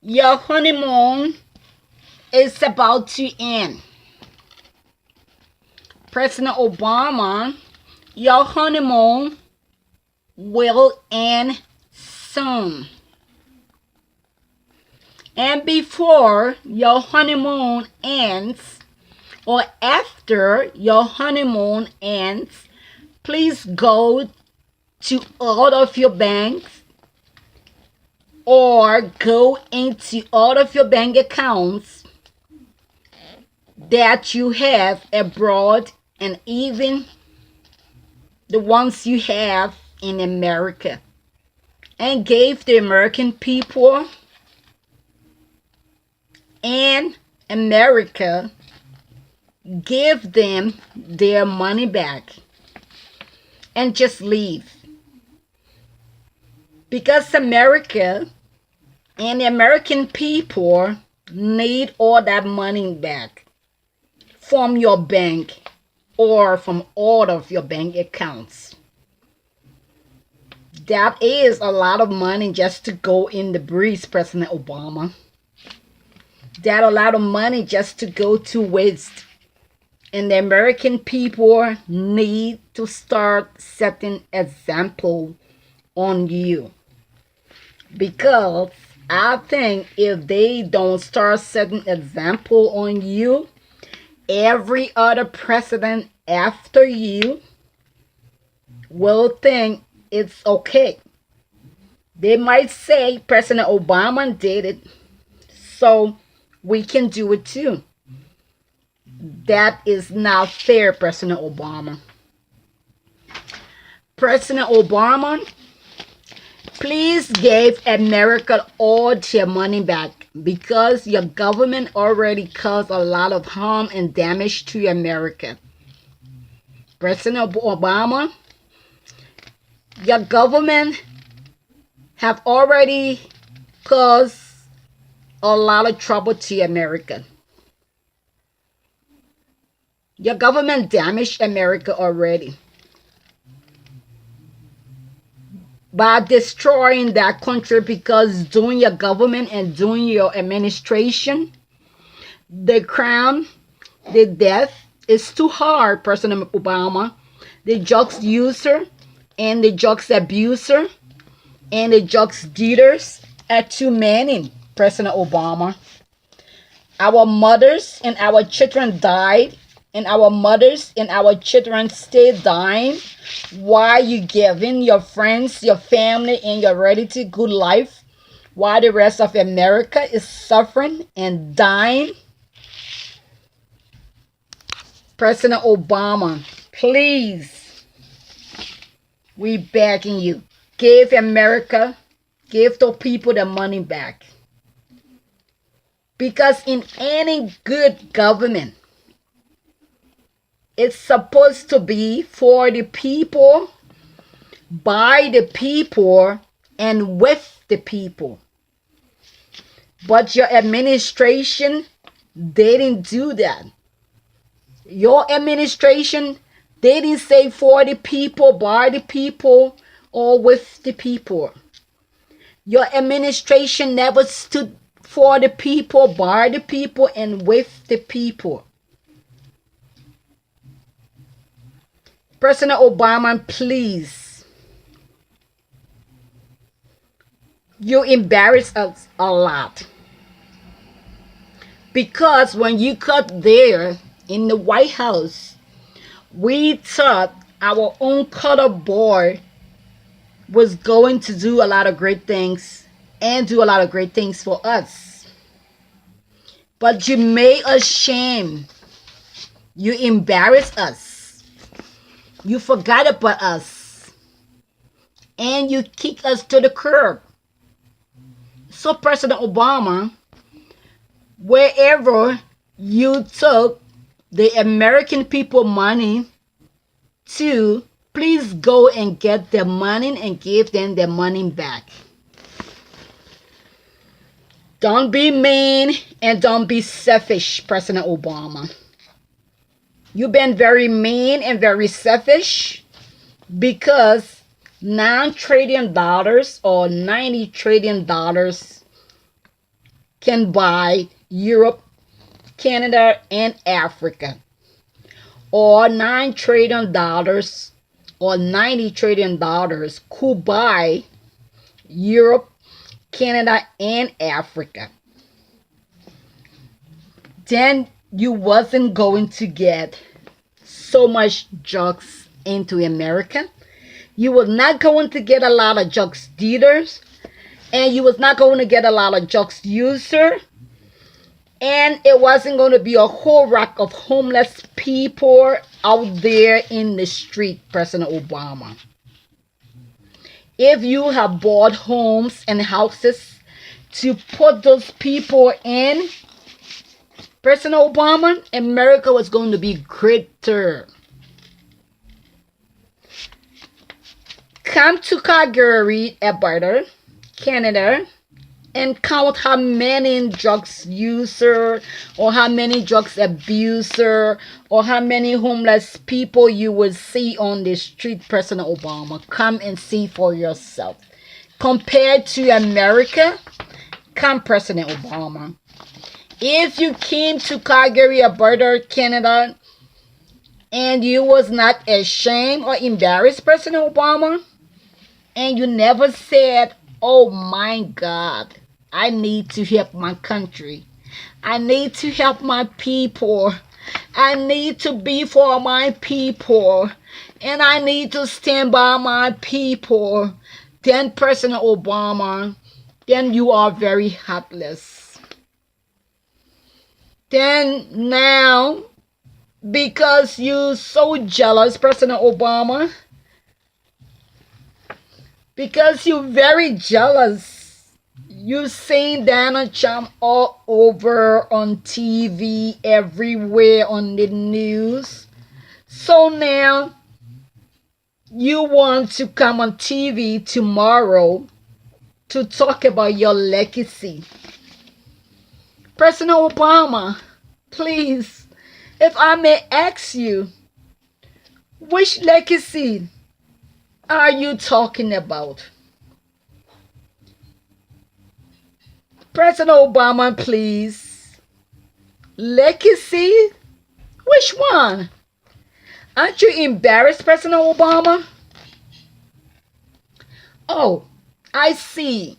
Your honeymoon is about to end. President Obama, your honeymoon will end soon. And before your honeymoon ends, or after your honeymoon ends, please go to all of your banks or go into all of your bank accounts that you have abroad and even the ones you have in America, and give the American people and America, give them their money back and just leave. Because America and the American people need all that money back from your bank or from all of your bank accounts. That is a lot of money just to go in the breeze, President Obama. That a lot of money just to go to waste. And the American people need to start setting example on you. Because I think if they don't start setting example on you, every other president after you will think it's okay. They might say President Obama did it, so we can do it too. That is not fair, President Obama. President Obama, please give America all their money back, because your government already caused a lot of harm and damage to America. President Obama, your government have already caused a lot of trouble to America. Your government damaged America already by destroying that country, because doing your government and doing your administration, the crime, the death is too hard, President Obama. The drugs user and the drugs abuser and the drugs dealers are too many, President Obama. Our mothers and our children died, and our mothers and our children stay dying, while you giving your friends, your family, and your relative good life, while the rest of America is suffering and dying. President Obama, please, we begging you, give America, give the people the money back. Because in any good government, it's supposed to be for the people, by the people, and with the people. But your administration didn't do that. Your administration didn't say for the people, by the people, or with the people. Your administration never stood for the people, by the people, and with the people. President Obama, please. You embarrass us a lot. Because when you got there in the White House, we thought our own colored boy was going to do a lot of great things and do a lot of great things for us. But you made us shame. You embarrassed us. You forgot about us. And you kicked us to the curb. So President Obama, wherever you took the American people money to, please go and get their money and give them their money back. Don't be mean and don't be selfish, President Obama. You've been very mean and very selfish, because $9 trillion or $90 trillion can buy Europe, Canada, and Africa. Or $9 trillion or $90 trillion could buy Europe, Canada, and Africa. Then you wasn't going to get so much drugs into America. You was not going to get a lot of drugs dealers, and you was not going to get a lot of drugs user, and it wasn't going to be a whole rack of homeless people out there in the street, President Obama. If you have bought homes and houses to put those people in, President Obama, America was going to be greater. Come to Calgary, Alberta, Canada, and count how many drugs user or how many drugs abuser or how many homeless people you will see on the street, President Obama. Come and see for yourself. Compared to America, come, President Obama. If you came to Calgary, Alberta, Canada, and you was not ashamed or embarrassed, President Obama, and you never said, oh my God, I need to help my country. I need to help my people. I need to be for my people. And I need to stand by my people. Then, President Obama, then you are very heartless. Then now, because you're so jealous, President Obama, because you're very jealous, you seen Donald Trump all over on TV, everywhere on the news. So now you want to come on TV tomorrow to talk about your legacy. President Obama, please, if I may ask you, which legacy are you talking about? President Obama, please. Legacy? Which one? Aren't you embarrassed, President Obama? Oh, I see.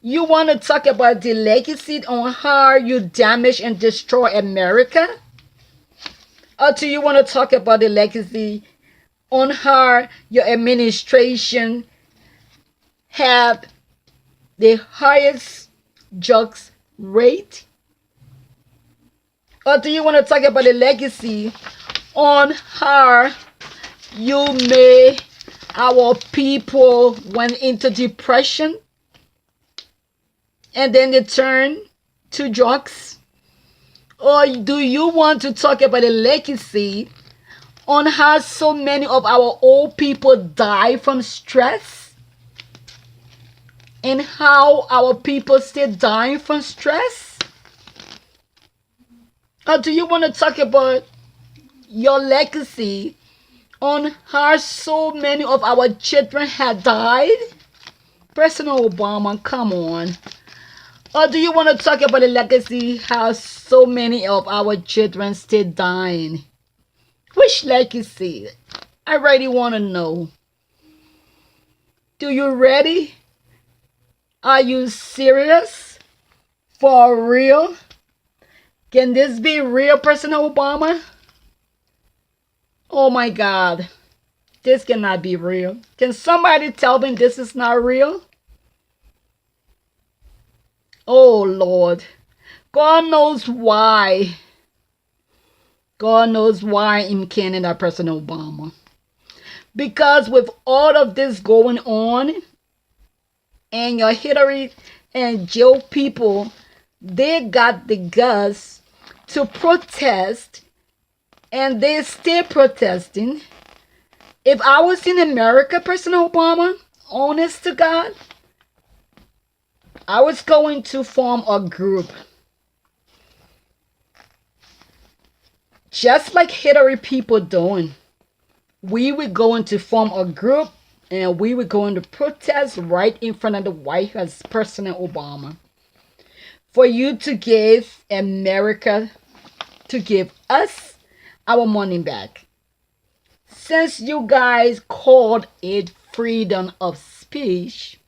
You want to talk about the legacy on how you damage and destroy America? Or do you want to talk about the legacy on how your administration had the highest drugs rate? Or do you want to talk about the legacy on how you made our people went into depression and then they turned to drugs? Or do you want to talk about the legacy on how so many of our old people die from stress? And how our people still dying from stress? Or do you want to talk about your legacy on how so many of our children have died? President Obama, come on. Or do you want to talk about the legacy how so many of our children still dying? Which legacy? I really want to know. Do you ready? Are you serious? For real? Can this be real, President Obama? Oh my God. This cannot be real. Can somebody tell me this is not real? Oh Lord. God knows why. God knows why in Canada, President Obama. Because with all of this going on, and your Hillary and Joe people, they got the guts to protest, and they're still protesting. If I was in America, President Obama, honest to God, I was going to form a group. Just like Hillary people doing. We were going to form a group and we were going to protest right in front of the White House, President Obama, for you to give America, to give us our money back. Since you guys called it freedom of speech,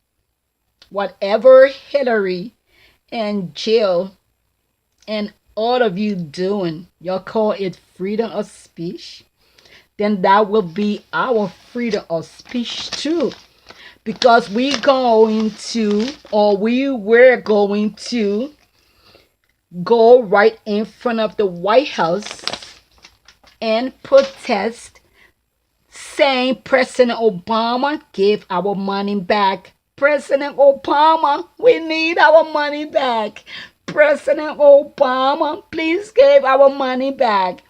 whatever Hillary and Jill and all of you doing, y'all call it freedom of speech, then that will be our freedom of speech too. Because we going to, or we were going to go right in front of the White House and protest, saying President Obama give our money back. President Obama, we need our money back. President Obama, please give our money back.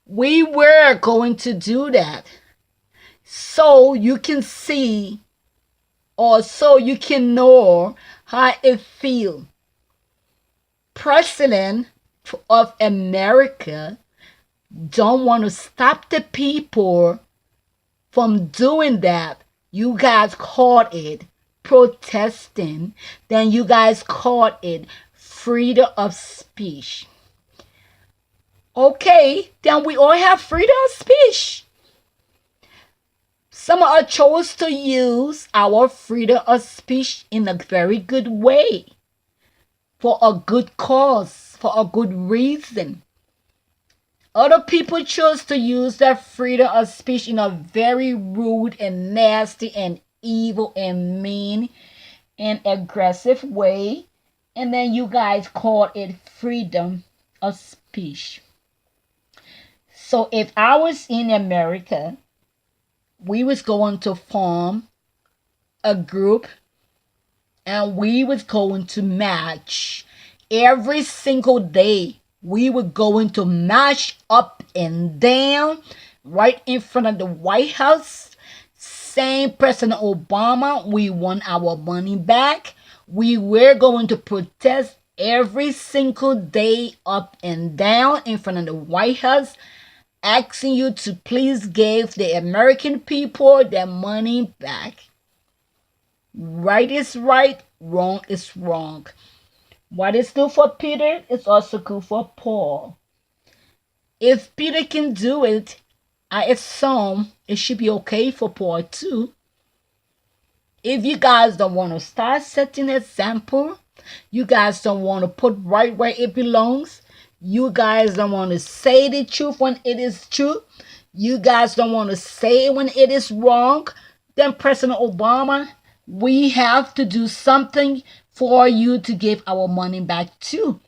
We were going to do that so you can see, or so you can know how it feels. President of America don't want to stop the people from doing that. You guys called it protesting, then you guys called it freedom of speech. Okay, then we all have freedom of speech. Some of us chose to use our freedom of speech in a very good way, for a good cause, for a good reason. Other people chose to use their freedom of speech in a very rude and nasty and evil and mean and aggressive way, and then you guys called it freedom of speech. So if I was in America, we was going to form a group and we was going to march every single day. We were going to march up and down right in front of the White House, saying President Obama, we want our money back. We were going to protest every single day up and down in front of the White House, asking you to please give the American people their money back. Right is right, wrong is wrong. What is good for Peter is also good for Paul. If Peter can do it, I assume it should be okay for Paul too. If you guys don't want to start setting an example, you guys don't want to put right where it belongs, you guys don't want to say the truth when it is true, you guys don't want to say it when it is wrong, then President Obama, we have to do something for you to give our money back too.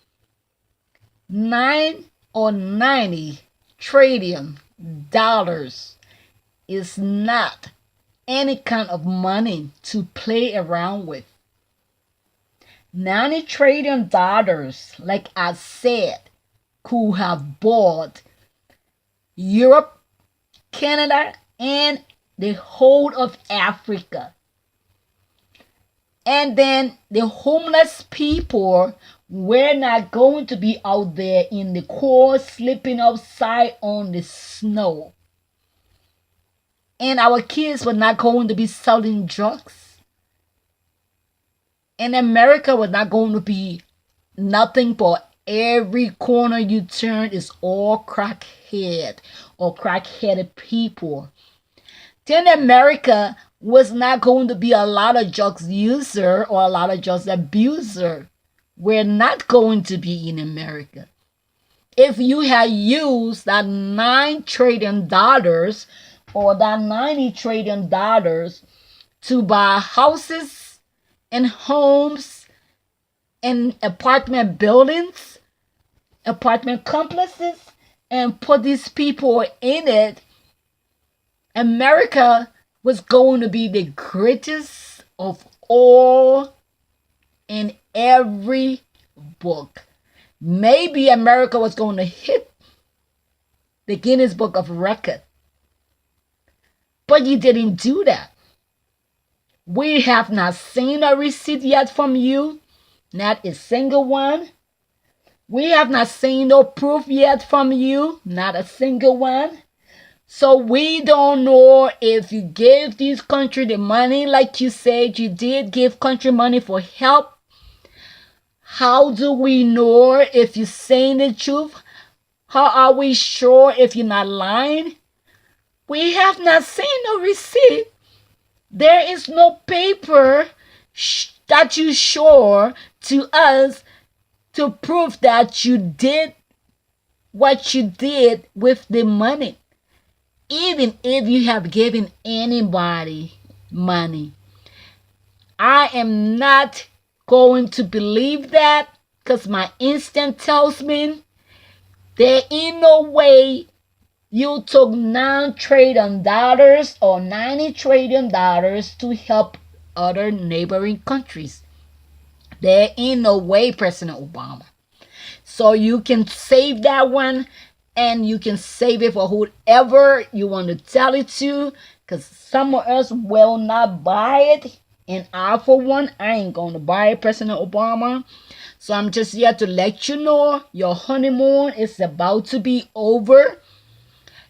9 or 90 trillion dollars is not any kind of money to play around with. 90 trillion dollars, like I said, could have bought Europe, Canada, and the whole of Africa. And then the homeless people were not going to be out there in the cold, sleeping outside on the snow. And our kids were not going to be selling drugs. And America was not going to be nothing but every corner you turn is all crackhead or crack-headed people. Then America was not going to be a lot of drugs user or a lot of drugs abuser. We're not going to be in America. If you had used that $9 trillion or that $90 trillion to buy houses and homes and apartment buildings, apartment complexes, and put these people in it, America was going to be the greatest of all in every book. Maybe America was going to hit the Guinness Book of Record. But you didn't do that. We have not seen a receipt yet from you, not a single one. We have not seen no proof yet from you, not a single one. So we don't know if you gave this country the money like you said you did give country money for help. How do we know if you're saying the truth? How are we sure if you're not lying? We have not seen no receipt. There is no paper that you show to us to prove that you did what you did with the money. Even if you have given anybody money, I am not going to believe that, because my instinct tells me there ain't no way you took $9 trillion or $90 trillion to help other neighboring countries. There ain't no way, President Obama. So you can save that one, and you can save it for whoever you want to tell it to, because some of us will not buy it. And I, for one, I ain't going to buy it, President Obama. So I'm just here to let you know your honeymoon is about to be over.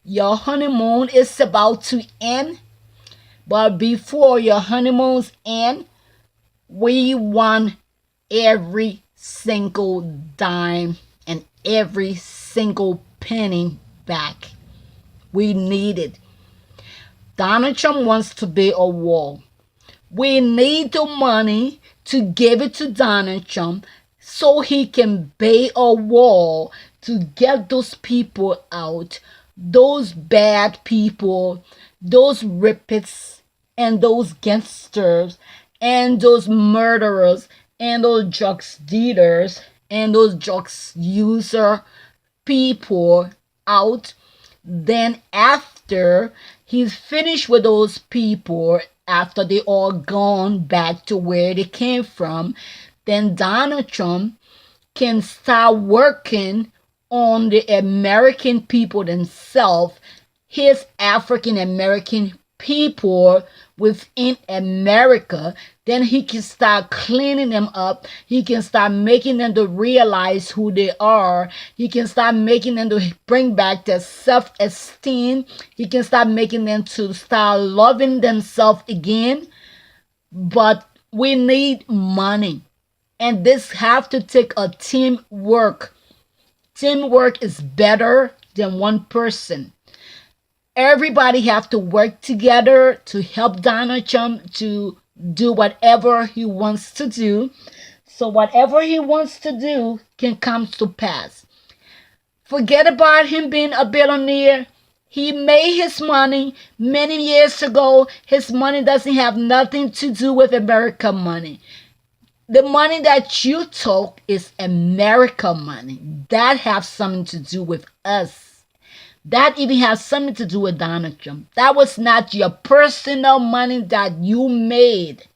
Your honeymoon is about to end. But before your honeymoons end, we want every single dime and every single penny back. We need it. Donald Trump wants to build a wall. We need the money to give it to Donald Trump so he can build a wall to get those people out, those bad people, those rapists, and those gangsters, and those murderers, and those drugs dealers, and those drugs user people out. Then after he's finished with those people, after they all gone back to where they came from, then Donald Trump can start working on the American people themselves, his African American people within America. Then he can start cleaning them up. He can start making them to realize who they are. He can start making them to bring back their self-esteem. He can start making them to start loving themselves again. But we need money. And this have to take a teamwork. Teamwork is better than one person. Everybody have to work together to help Donald Trump to do whatever he wants to do. So whatever he wants to do can come to pass. Forget about him being a billionaire. He made his money many years ago. His money doesn't have nothing to do with American money. The money that you took is American money. That has something to do with us. That even has something to do with Donald Trump. That was not your personal money that you made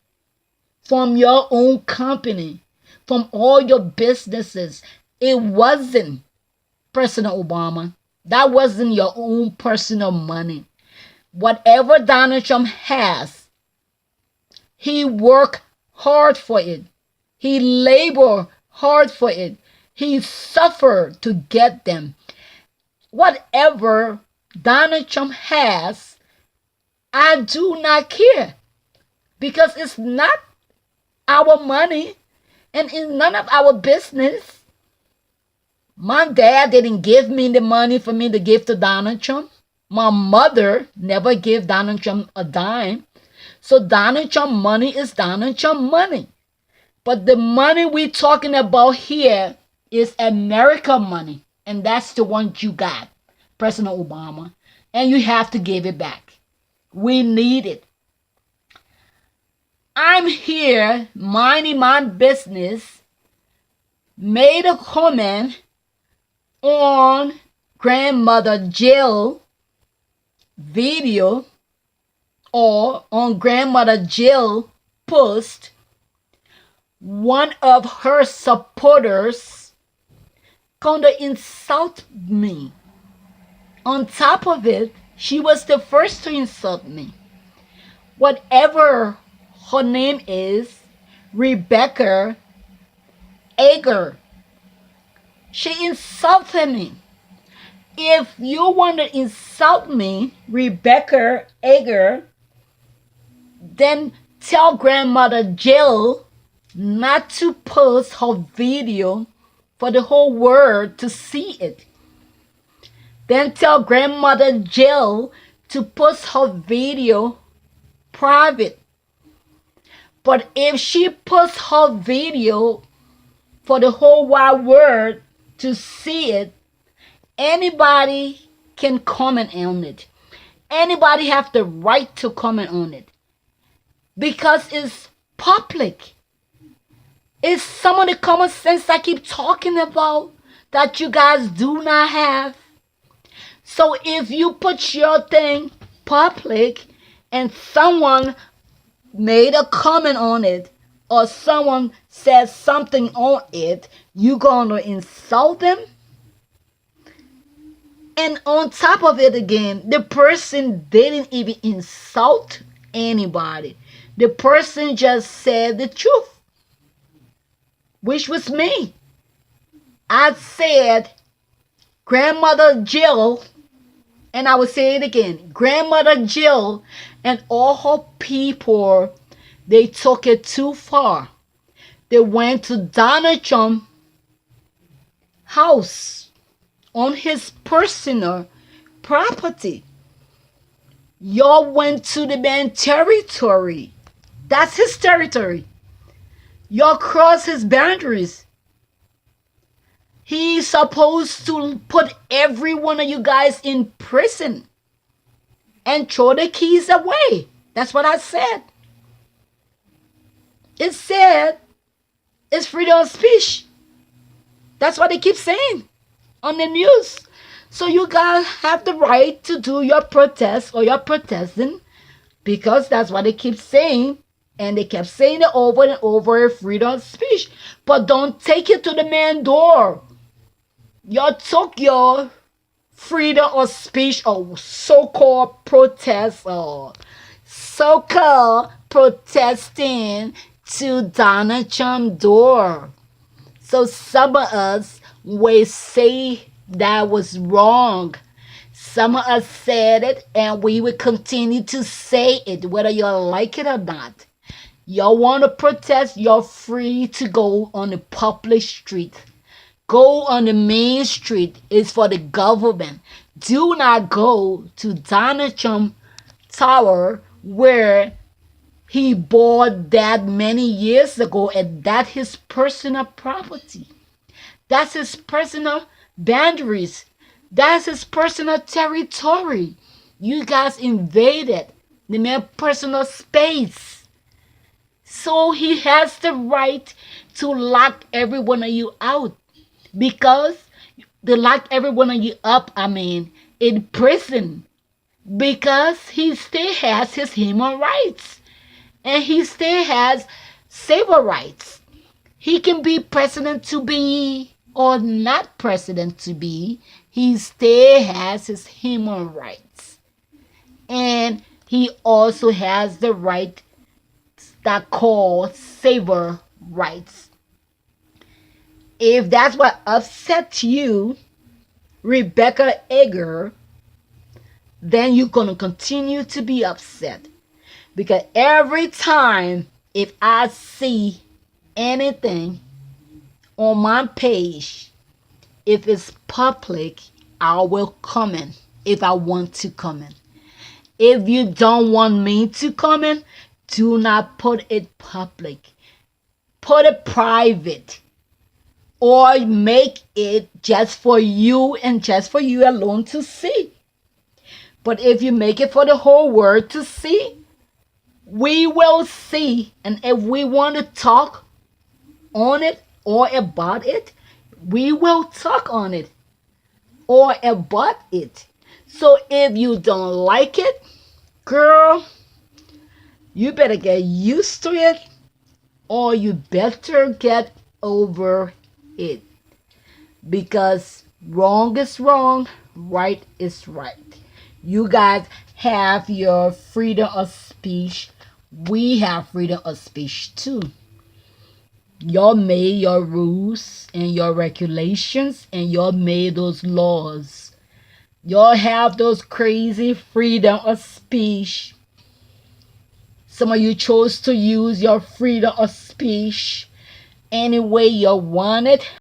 from your own company, from all your businesses. It wasn't, President Obama. That wasn't your own personal money. Whatever Donald Trump has, he worked hard for it. He labored hard for it. He suffered to get them. Whatever Donald Trump has, I do not care, because it's not our money and it's none of our business. My dad didn't give me the money for me to give to Donald Trump. My mother never gave Donald Trump a dime. So Donald Trump money is Donald Trump money. But the money we're talking about here is American money. And that's the one you got, President Obama. And you have to give it back. We need it. I'm here minding my business, made a comment on Grandmother Jill video, or on Grandmother Jill post. One of her supporters kind of insult me. On top of it, she was the first to insult me. Whatever her name is, Rebecca Ager, she insulted me. If you want to insult me, Rebecca Egger, then tell grandmother Jill not to post her video for the whole world to see it. Then tell grandmother Jill to post her video private. But if she posts her video for the whole wide world to see it, anybody can comment on it. Anybody have the right to comment on it because it's public. It's some of the common sense I keep talking about that you guys do not have. So if you put your thing public and someone made a comment on it or someone says something on it, you gonna insult them? And on top of it again, the person didn't even insult anybody. The person just said the truth, which was me. I said, Grandmother Jill, and I will say it again, Grandmother Jill and all her people, they took it too far. They went to Donald Trump's house on his personal property. Y'all went to the man's territory. That's his territory. Y'all crossed his boundaries. He's supposed to put every one of you guys in prison and throw the keys away. That's what I said. It said it's freedom of speech. That's what they keep saying on the news. So you guys have the right to do your protest or your protesting because that's what they keep saying. And they kept saying it over and over, freedom of speech. But don't take it to the man's door. Y'all took your freedom of speech or so-called protest or so-called protesting to Donald Trump's door. So some of us will say that was wrong. Some of us said it and we will continue to say it whether you like it or not. Y'all want to protest, you're free to go on the public street. Go on the main street. It's for the government. Do not go to Donald Trump Tower where he bought that many years ago, and that's his personal property. That's his personal boundaries. That's his personal territory. You guys invaded the man's personal space. So he has the right to lock every one of you out. Because they lock every one of you up, in prison. Because he still has his human rights. And he still has civil rights. He can be president to be or not president to be. He still has his human rights. And he also has the right that called civil rights. If that's what upsets you, Rebecca Egger, then you're going to continue to be upset. Because every time if I see anything on my page, if it's public, I will comment if I want to comment. If you don't want me to comment, do not put it public. Put it private. Or make it just for you and just for you alone to see. But if you make it for the whole world to see, we will see. And if we want to talk on it or about it, we will talk on it or about it. So if you don't like it, girl, you better get used to it or you better get over it. Because wrong is wrong, right is right. You guys have your freedom of speech. We have freedom of speech too. Y'all made your rules and your regulations and y'all made those laws. Y'all have those crazy freedom of speech. Some of you chose to use your freedom of speech any way you want it.